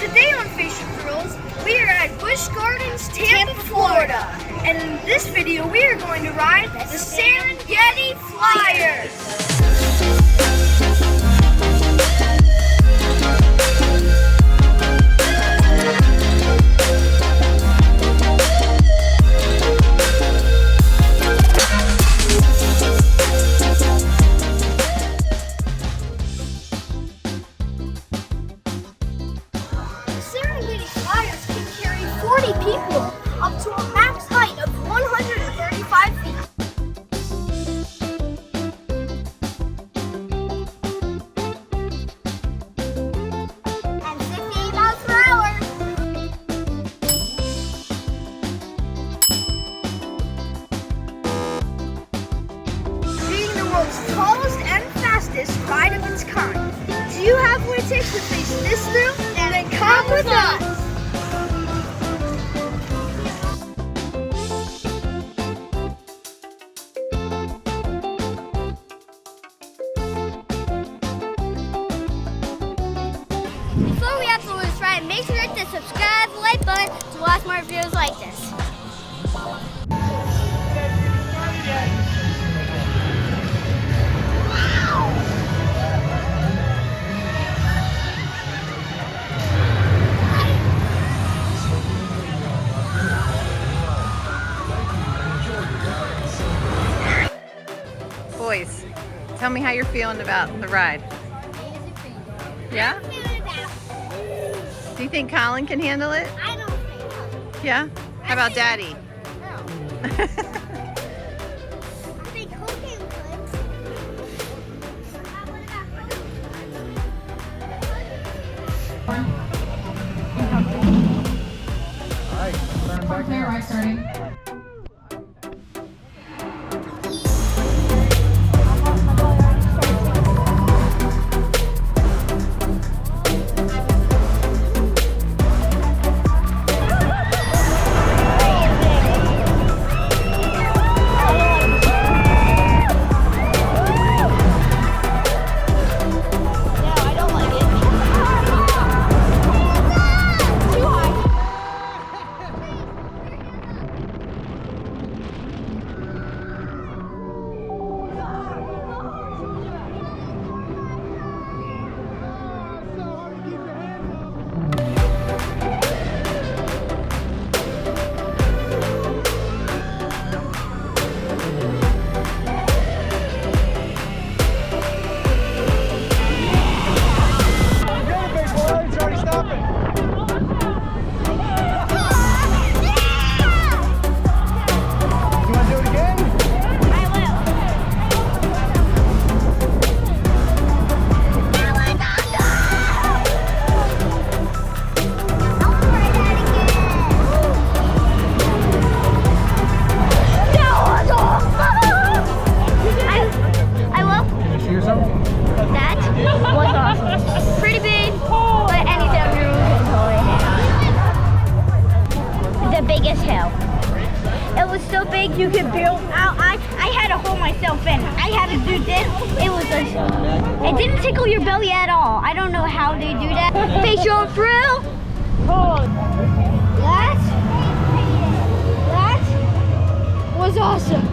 Today on Facial Thrills, we are at Busch Gardens, Tampa, Florida. And in this video, we are going to ride the Serengeti Flyer. People up to a max height of 135 feet. And 58 miles per hour. Being the world's tallest and fastest ride of its kind. Do you have what it takes to face this thrill? Then come with us. Before we absolutely try, make sure to hit the subscribe, like button to watch more videos like this. Boys, tell me how you're feeling about the ride. Yeah? Do you think Colin can handle it? I don't think so. Yeah? How about Daddy? No. I think Colin could. Alright, turn back now. Right, starting. It was so big you could build out. I had to hold myself in. I had to do this. It didn't tickle your belly at all. I don't know how they do that. Facial thrill. That was awesome.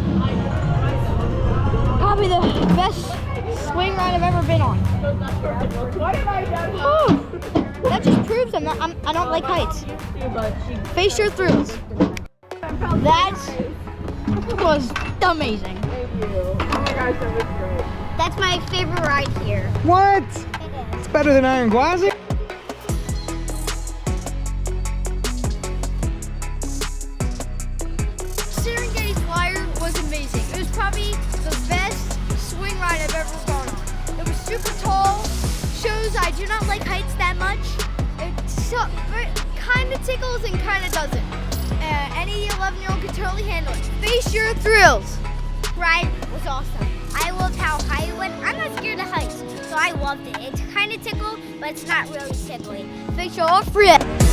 Probably the best swing ride I've ever been on. Oh, that just proves I don't like heights. Face your thrills. That was amazing. Oh my gosh, that was great. That's my favorite ride here. What? It is. It's better than Iron Classic? Serengeti Flyer was amazing. It was probably the best swing ride I've ever gone on. It was super tall. Shows I do not like heights that much. It kind of tickles and kind of doesn't. Any 11-year-old can totally handle it. Face your thrills. Ride was awesome. I loved how high it went. I'm not scared of heights, so I loved it. It's kind of tickled, but it's not really tickly. Face your thrills.